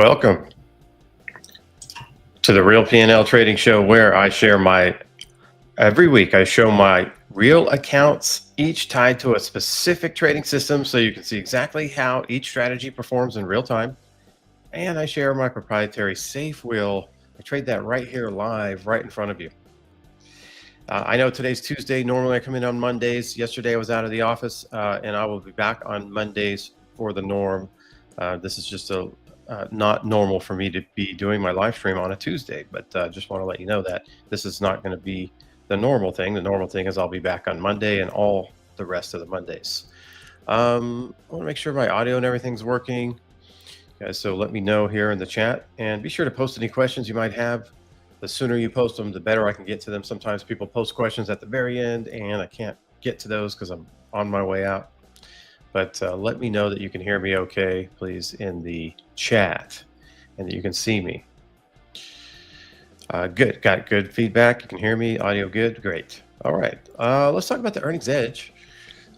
Welcome to the Real P&L Trading Show, where every week I show my real accounts, each tied to a specific trading system, so you can see exactly how each strategy performs in real time. And I share my proprietary safe wheel. I trade that right here live, right in front of you. I know today's Tuesday. Normally I come in on Mondays. Yesterday I was out of the office, and I will be back on Mondays for the norm. This is just not normal for me to be doing my live stream on a Tuesday, but just want to let you know that this is not going to be the normal thing. The normal thing is I'll be back on Monday and all the rest of the Mondays. I want to make sure my audio and everything's working, guys. So let me know here in the chat, and be sure to post any questions you might have. The sooner you post them, the better I can get to them. Sometimes people post questions at the very end, and I can't get to those because I'm on my way out. But let me know that you can hear me okay, please, in the chat, and that you can see me. Good. Got good feedback. You can hear me. Audio good. Great. All right. Let's talk about the earnings edge.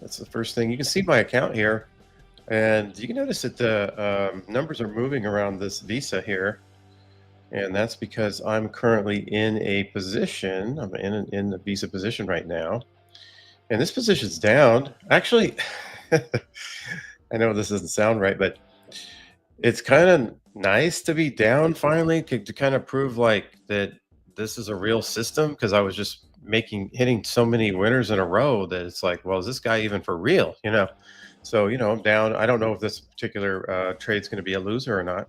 That's the first thing. You can see my account here, and you can notice that the numbers are moving around this Visa here. And that's because I'm currently in a position. I'm in the Visa position right now. And this position's down. Actually, I know this doesn't sound right, but it's kind of nice to be down finally to kind of prove like that this is a real system, because I was just hitting so many winners in a row that it's like, well, is this guy even for real? So, I'm down. I don't know if this particular trade's going to be a loser or not,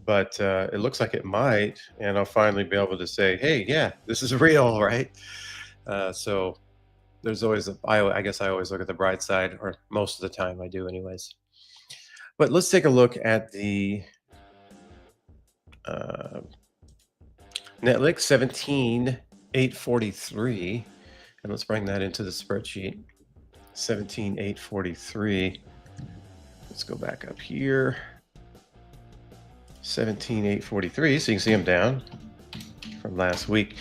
but it looks like it might, and I'll finally be able to say, hey, yeah, this is real, right? So there's always I guess I always look at the bright side, or most of the time I do anyways. But let's take a look at the Netlix 17,843, and let's bring that into the spreadsheet. 17,843. Let's go back up here. 17,843. So you can see I'm down from last week.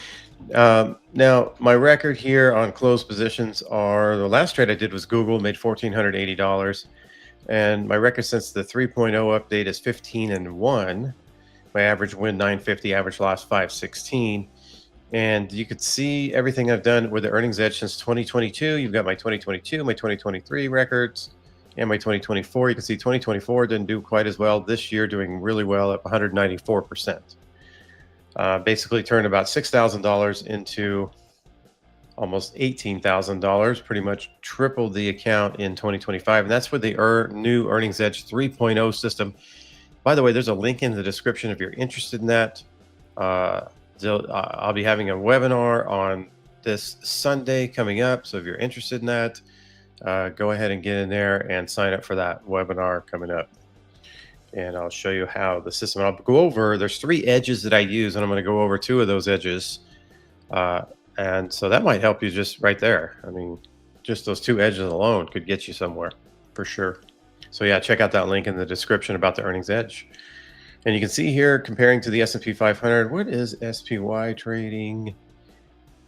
Now my record here on closed positions are, the last trade I did was Google, made $1,480, and my record since the 3.0 update is 15-1. My average win 950, average loss 516. And you could see everything I've done with the earnings edge since 2022. You've got my 2022, my 2023 records, and my 2024. You can see 2024 didn't do quite as well. This year doing really well at 194%. Basically turned about $6,000 into almost $18,000, pretty much tripled the account in 2025. And that's with the new Earnings Edge 3.0 system. By the way, there's a link in the description if you're interested in that. I'll be having a webinar on this Sunday coming up. So if you're interested in that, go ahead and get in there and sign up for that webinar coming up. And I'll show you how the system, I'll go over, there's 3 edges that I use, and I'm going to go over 2 of those edges. And so that might help you just right there. I mean, just those 2 edges alone could get you somewhere for sure. So yeah, check out that link in the description about the earnings edge. And you can see here, comparing to the S&P 500, what is SPY trading?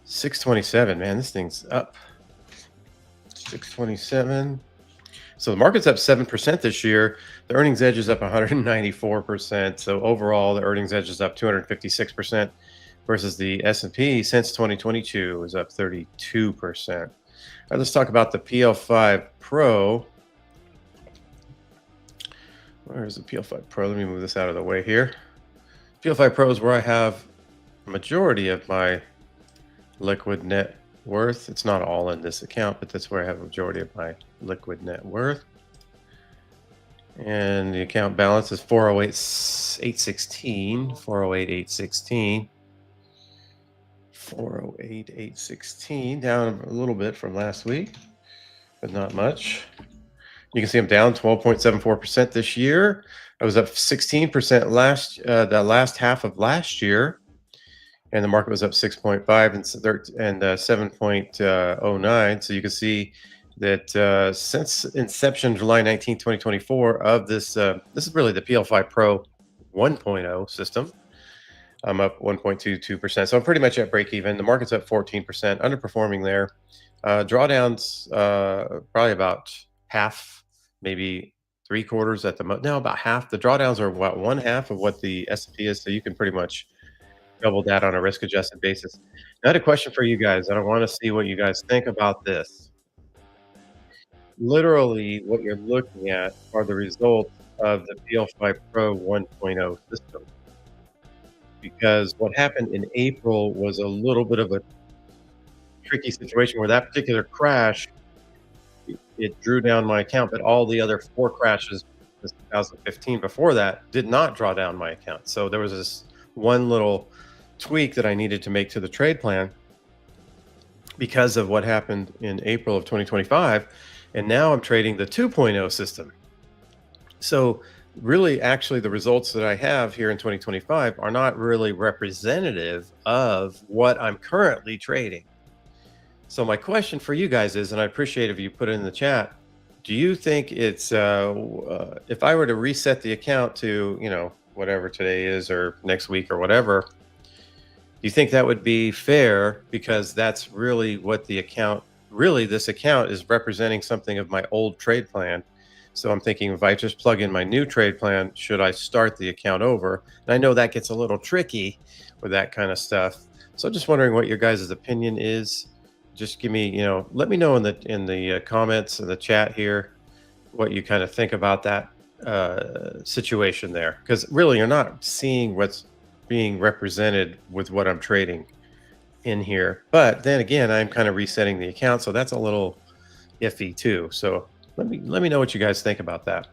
627, man, this thing's up. 627. So the market's up 7% this year. The earnings edge is up 194%. So overall, the earnings edge is up 256%, versus the S&P since 2022 is up 32%. All right, let's talk about the PL5 Pro. Where's the PL5 Pro? Let me move this out of the way here. PL5 Pro is where I have a majority of my liquid net worth. It's not all in this account, but that's where I have a majority of my liquid net worth. And the account balance is 408,816. 408,816. 408,816, down a little bit from last week, but not much. You can see I'm down 12.74% this year. I was up 16% the last half of last year, and the market was up 6.5 and 7.09. So you can see that since inception, July 19, 2024, of this is really the PL5 Pro 1.0 system, I'm up 1.22%. So I'm pretty much at break even. The market's up 14%, underperforming there. Drawdowns probably about half, maybe three quarters at the most. Now about half. The drawdowns are what, one half of what the S&P is. So you can pretty much double that on a risk adjusted basis. I had a question for you guys, and I want to see what you guys think about this. Literally, what you're looking at are the results of the PL5 Pro 1.0 system. Because what happened in April was a little bit of a tricky situation where that particular crash, it drew down my account, but all the other four crashes since 2015 before that did not draw down my account. So there was this one little tweak that I needed to make to the trade plan because of what happened in April of 2025. And now I'm trading the 2.0 system. So really, actually, the results that I have here in 2025 are not really representative of what I'm currently trading. So my question for you guys is, and I appreciate if you put it in the chat, do you think it's if I were to reset the account to, whatever today is or next week or whatever, do you think that would be fair? Because that's really what the account, really this account is representing something of my old trade plan. So I'm thinking, if I just plug in my new trade plan, should I start the account over? And I know that gets a little tricky with that kind of stuff. So I'm just wondering what your guys' opinion is. Just give me, let me know in the comments in the chat here what you kind of think about that situation there. Because really, you're not seeing what's being represented with what I'm trading in here. But then again, I'm kind of resetting the account, so that's a little iffy too. So let me know what you guys think about that.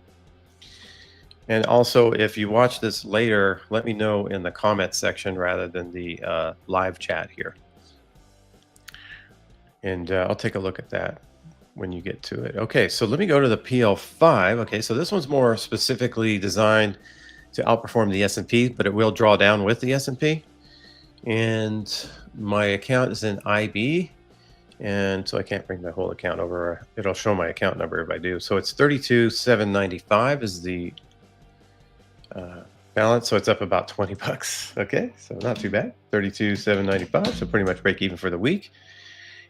And also, if you watch this later, let me know in the comment section rather than the live chat here. And I'll take a look at that when you get to it. Okay, so let me go to the PL5. Okay, so this one's more specifically designed to outperform the S&P, but it will draw down with the S&P. And my account is in IB. And so I can't bring the whole account over. It'll show my account number if I do. So it's 32,795 is the balance. So it's up about 20 bucks. Okay, so not too bad. 32,795. So pretty much break even for the week.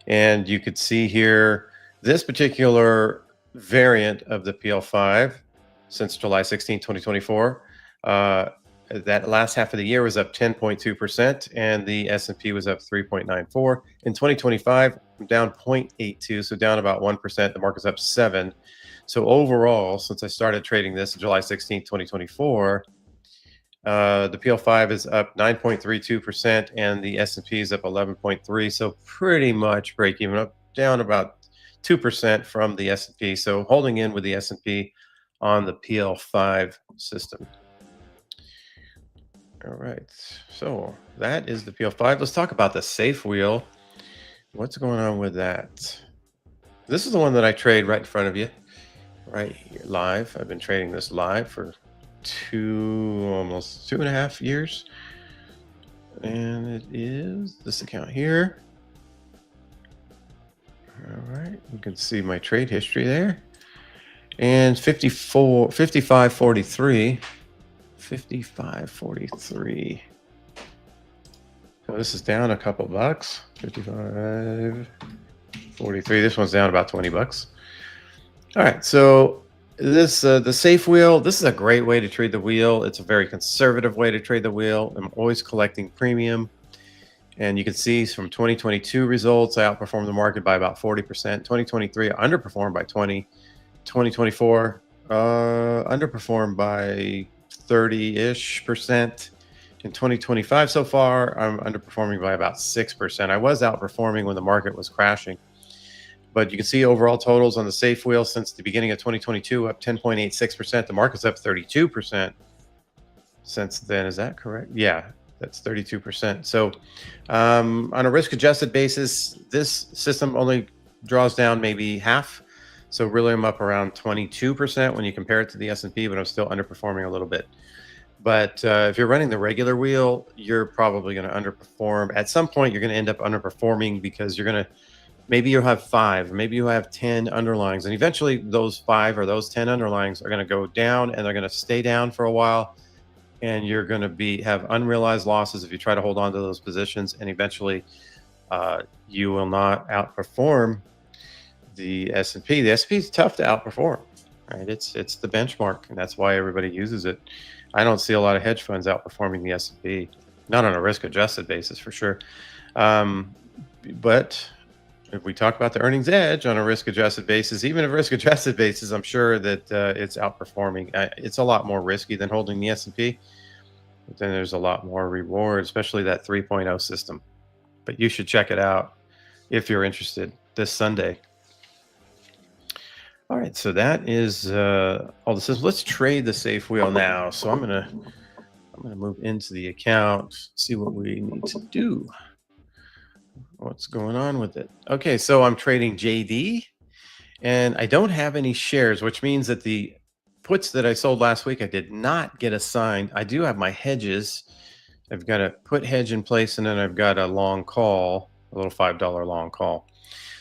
And you could see here this particular variant of the PL5 since July 16, 2024. That last half of the year was up 10.2%, and the S&P was up 3.94. In 2025, I'm down 0.82, so down about 1%. The market's up 7. So overall, since I started trading this July 16, 2024, the PL5 is up 9.32%, and the S&P is up 11.3. So pretty much break even, up down about 2% from the S&P. So holding in with the S&P on the PL5 system. All right, so that is the PL5. Let's talk about the safe wheel. What's going on with that? This is the one that I trade right in front of you, right here, live. I've been trading this live for almost 2.5 years. And it is this account here. All right, you can see my trade history there. And 55.43. 55.43. So this is down a couple bucks. 55.43. This one's down about 20 bucks. All right, so this the safe wheel. This is a great way to trade the wheel. It's a very conservative way to trade the wheel. I'm always collecting premium, and you can see from 2022 results, I outperformed the market by about 40%. 2023, I underperformed by 20. 2024, underperformed by 30-ish%. In 2025 so far, I'm underperforming by about 6%. I was outperforming when the market was crashing. But you can see overall totals on the safe wheel since the beginning of 2022, up 10.86%. The market's up 32% since then. Is that correct? Yeah, that's 32%. So on a risk-adjusted basis, this system only draws down maybe half. So really, I'm up around 22% when you compare it to the S&P, but I'm still underperforming a little bit. But if you're running the regular wheel, you're probably going to underperform. At some point, you're going to end up underperforming because you're going to, maybe you'll have 5, maybe you have 10 underlyings. And eventually those 5 or those 10 underlyings are going to go down, and they're going to stay down for a while. And you're going to have unrealized losses if you try to hold on to those positions. And eventually you will not outperform the S&P. The S&P is tough to outperform. right? It's the benchmark, and that's why everybody uses it. I don't see a lot of hedge funds outperforming the S&P, not on a risk-adjusted basis for sure. Um, but if we talk about the earnings edge on a risk-adjusted basis, even a risk-adjusted basis, I'm sure that it's outperforming. It's a lot more risky than holding the S&P, but then there's a lot more reward, especially that 3.0 system. But you should check it out if you're interested this Sunday. All right, so that is all the systems. Let's trade the safe wheel now. So I'm gonna move into the account, see what we need to do. What's going on with it? Okay, so I'm trading JD, and I don't have any shares, which means that the puts that I sold last week I did not get assigned. I do have my hedges. I've got a put hedge in place, and then I've got a long call, a little $5 long call.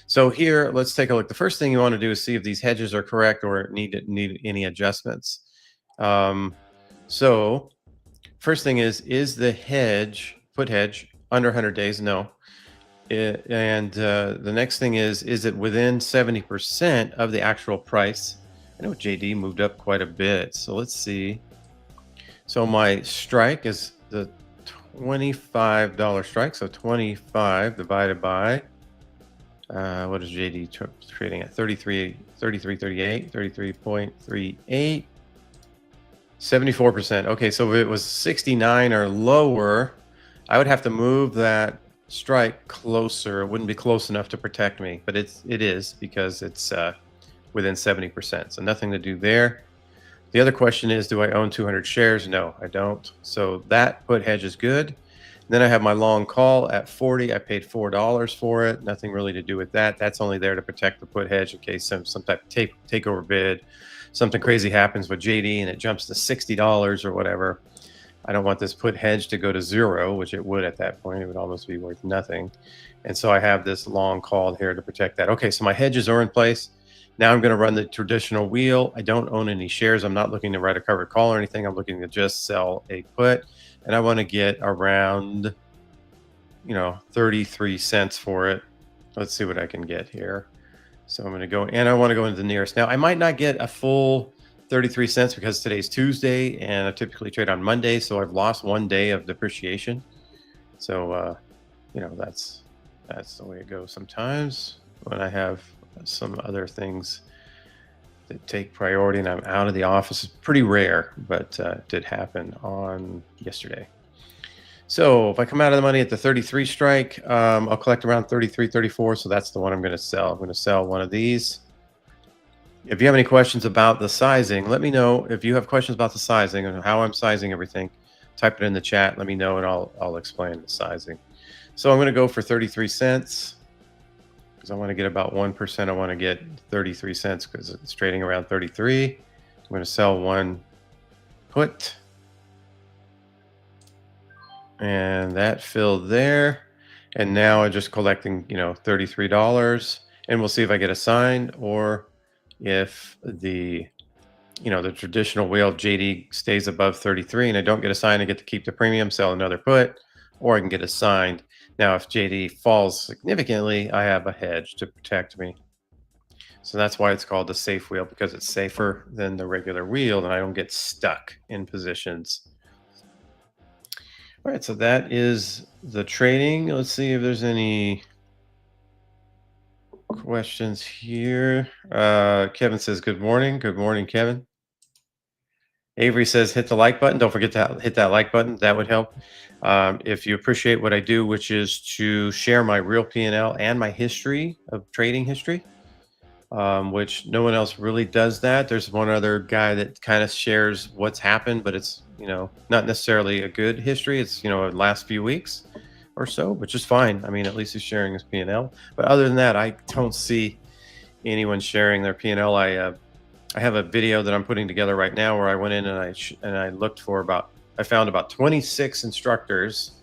So here, let's take a look. The first thing you want to do is see if these hedges are correct or need any adjustments. So first thing is the hedge put hedge under 100 days? No. The next thing is it within 70% of the actual price? I know JD moved up quite a bit, so let's see. So my strike is the $25 strike, so 25 divided by what is JD trading at? 33.38, 33.38, 74%. Okay, so if it was 69 or lower, I would have to move that strike closer. It wouldn't be close enough to protect me, but it is because it's within 70%. So nothing to do there. The other question is, do I own 200 shares? No, I don't. So that put hedge is good. Then I have my long call at 40. I paid $4 for it. Nothing really to do with that. That's only there to protect the put hedge in case some type of takeover bid, something crazy happens with JD and it jumps to $60 or whatever. I don't want this put hedge to go to zero, which it would at that point. It would almost be worth nothing. And so I have this long call here to protect that. Okay, so my hedges are in place. Now I'm going to run the traditional wheel. I don't own any shares. I'm not looking to write a covered call or anything. I'm looking to just sell a put. And I want to get around, 33 cents for it. Let's see what I can get here. So I'm going to go, and I want to go into the nearest. Now, I might not get a full 33 cents because today's Tuesday, and I typically trade on Monday, so I've lost 1 day of depreciation. So, that's the way it goes sometimes when I have some other things that take priority and I'm out of the office. It's pretty rare, but it did happen on yesterday. So if I come out of the money at the 33 strike, I'll collect around 33, 34. So that's the one I'm going to sell. I'm going to sell one of these. If you have any questions about the sizing, let me know. If you have questions about the sizing and how I'm sizing everything, type it in the chat. Let me know, and I'll explain the sizing. So I'm going to go for 33 cents because I want to get about 1%. I want to get 33 cents because it's trading around 33. I'm going to sell one put. And that filled there. And now I'm just collecting, $33. And we'll see if I get assigned or if the traditional whale JD stays above 33 and I don't get assigned, I get to keep the premium, sell another put, or I can get assigned. Now, if JD falls significantly, I have a hedge to protect me. So that's why it's called the safe wheel, because it's safer than the regular wheel and I don't get stuck in positions. All right, so that is the trading. Let's see if there's any questions here. Kevin says, good morning. Good morning, Kevin. Avery says, hit the like button. Don't forget to hit that like button. That would help. If you appreciate what I do, which is to share my real P&L and my history of trading history, which no one else really does that. There's one other guy that kind of shares what's happened, but it's, not necessarily a good history. It's, the last few weeks or so, which is fine. I mean, at least he's sharing his P&L. But other than that, I don't see anyone sharing their P&L. I have a video that I'm putting together right now where I went in and I looked for I found about 26 instructors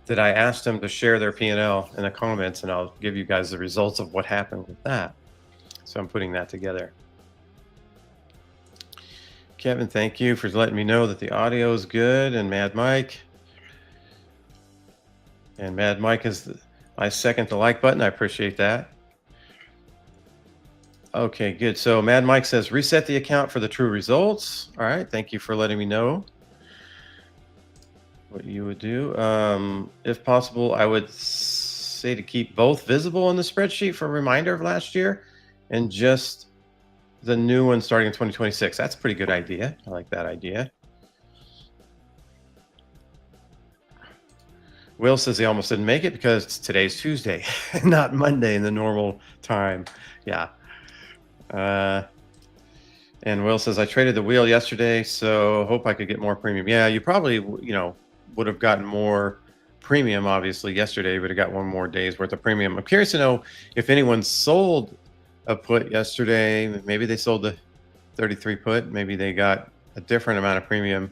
that I asked them to share their P&L in the comments, and I'll give you guys the results of what happened with that. So I'm putting that together. Kevin, thank you for letting me know that the audio is good, and Mad Mike. And Mad Mike is I second the like button. I appreciate that. Okay, good. So Mad Mike says reset the account for the true results. All right, thank you for letting me know what you would do. If possible, I would say to keep both visible in the spreadsheet for a reminder of last year, and just the new one starting in 2026. That's a pretty good idea. I like that idea. Will says he almost didn't make it because today's Tuesday, not Monday in the normal time. Yeah. And Will says I traded the wheel yesterday, so hope I could get more premium. Yeah, you probably would have gotten more premium. Obviously, yesterday you would have got one more day's worth of premium. I'm curious to know if anyone sold a put yesterday. Maybe they sold the 33 put. Maybe they got a different amount of premium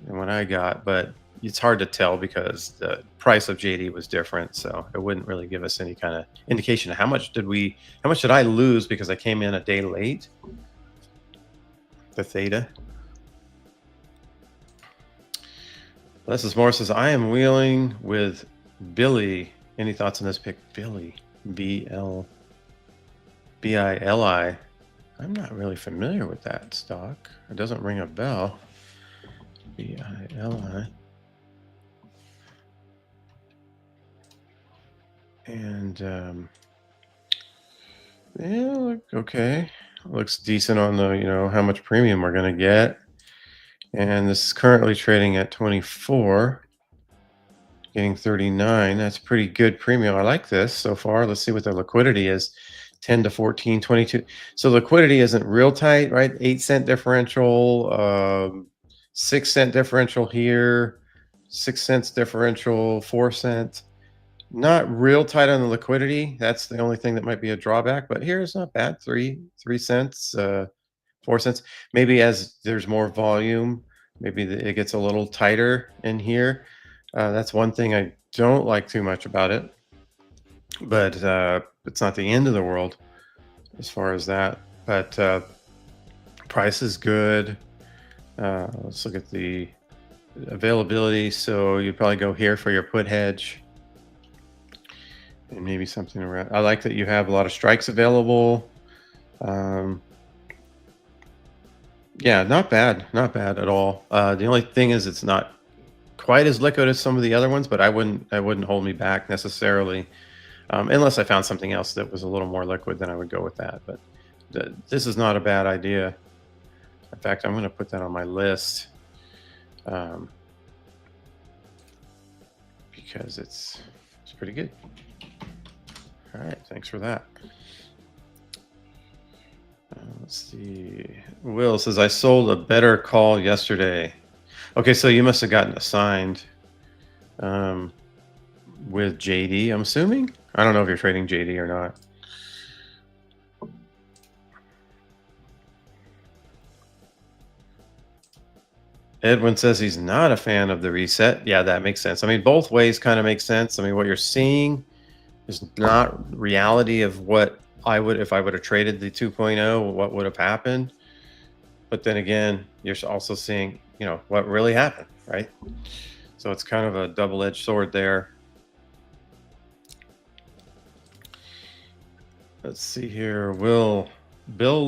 than what I got, but it's hard to tell because the price of JD was different, so it wouldn't really give us any kind of indication of how much did I lose because I came in a day late. The theta. This is Morris says, I am wheeling with Billy. Any thoughts on this pick? Billy. B-I-L-I. I'm not really familiar with that stock. It doesn't ring a bell. B-I-L-I. And yeah, okay. Looks decent on the, how much premium we're going to get. And this is currently trading at 24, getting 39. That's pretty good premium. I like this so far. Let's see what the liquidity is. 10 to 14, 22. So liquidity isn't real tight, right? 8-cent differential, 6-cent differential here, 6 cents differential, 4 cents. Not real tight on the liquidity. That's the only thing that might be a drawback, but here it's not bad. 3 cents, 4 cents. Maybe as there's more volume, maybe it gets a little tighter in here. That's one thing I don't like too much about it, but it's not the end of the world as far as that. But price is good. Let's look at the availability. So you'd probably go here for your put hedge. And maybe something around. I like that you have a lot of strikes available. Yeah, not bad at all. The only thing is it's not quite as liquid as some of the other ones, but I wouldn't hold me back necessarily, unless I found something else that was a little more liquid. Then I would go with that. But this is not a bad idea. In fact, I'm going to put that on my list, because it's pretty good. All right, thanks for that. Let's see. Will says, I sold a better call yesterday. Okay, so you must have gotten assigned with JD, I'm assuming. I don't know if you're trading JD or not. Edwin says he's not a fan of the reset. Yeah, that makes sense. I mean, both ways kind of make sense. I mean, what you're seeing is not reality of what I would, if I would have traded the 2.0, what would have happened. But then again, you're also seeing, what really happened, right? So it's kind of a double-edged sword there. Let's see here. Bill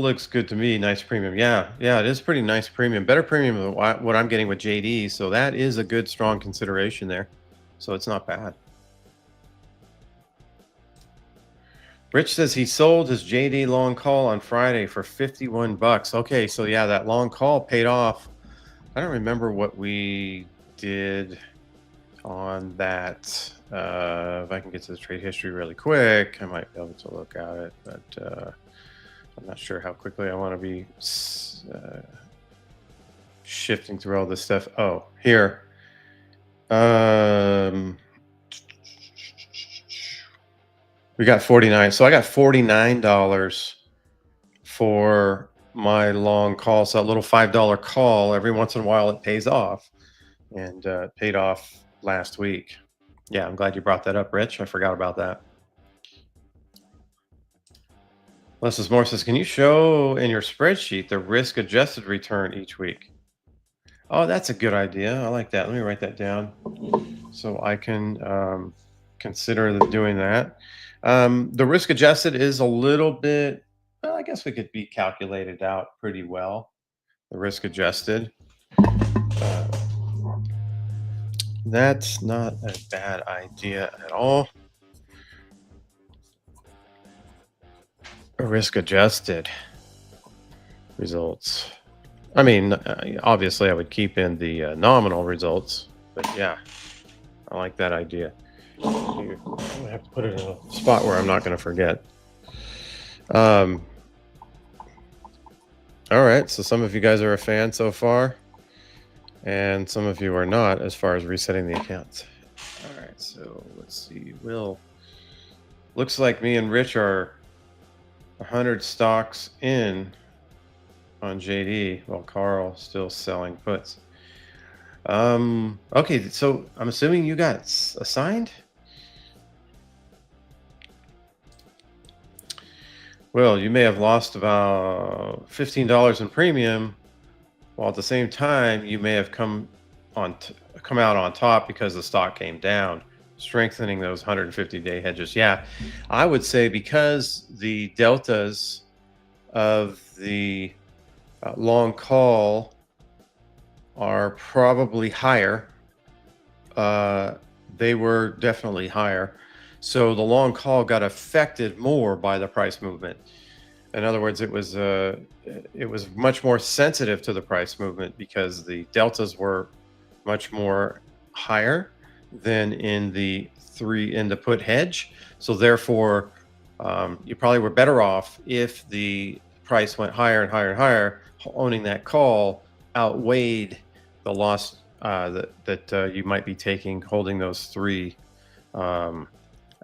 looks good to me. Nice premium. Yeah, it is pretty nice premium. Better premium than what I'm getting with JD. So that is a good, strong consideration there. So it's not bad. Rich says he sold his JD long call on Friday for 51 bucks. Okay, so yeah, that long call paid off. I don't remember what we did on that. If I can get to the trade history really quick, I might be able to look at it, but I'm not sure how quickly I want to be shifting through all this stuff. Oh, here. We got 49. So I got $49 for my long call. So that little $5 call, every once in a while it pays off, and paid off last week. Yeah, I'm glad you brought that up, Rich. I forgot about that. Leslie Moore says, can you show in your spreadsheet the risk adjusted return each week? Oh, that's a good idea. I like that. Let me write that down so I can consider doing that. The risk adjusted is a little bit well, I guess we could be calculated out pretty well, the risk adjusted. Uh, that's not a bad idea at all. Risk adjusted results. I mean, obviously, I would keep in the nominal results, but yeah, I like that idea. I'm gonna have to put it in a spot where I'm not going to forget. Um, all right, so some of you guys are a fan so far, and some of you are not as far as resetting the accounts. All right, so let's see. Will looks like me and Rich are 100 stocks in on JD, while Carl still selling puts. Okay, so I'm assuming you got assigned. Well, you may have lost about $15 in premium, while at the same time you may have come out on top because the stock came down, strengthening those 150-day hedges. Yeah, I would say because the deltas of the long call are probably higher. They were definitely higher. So the long call got affected more by the price movement. In other words, it was much more sensitive to the price movement because the deltas were much more higher than in the put hedge. So therefore, you probably were better off if the price went higher and higher and higher. Owning that call outweighed the loss that you might be taking holding those three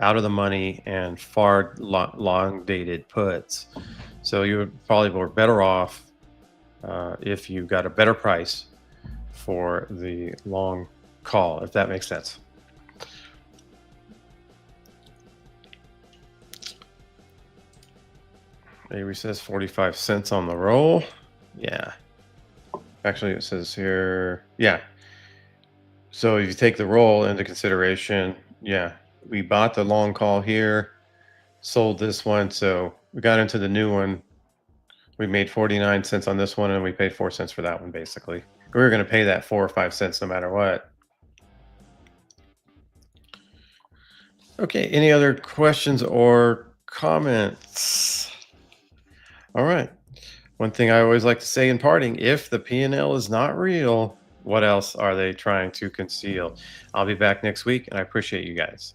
out of the money and far long dated puts. So you probably were better off if you got a better price for the long call, if that makes sense. Avery says 45 cents on the roll. Yeah. Actually, it says here, yeah. So if you take the roll into consideration, yeah, we bought the long call here, sold this one. So we got into the new one. We made 49 cents on this one and we paid 4 cents for that one, basically. We were going to pay that 4 or 5 cents no matter what. Okay, any other questions or comments? All right. One thing I always like to say in parting, if the P&L is not real, what else are they trying to conceal? I'll be back next week, and I appreciate you guys.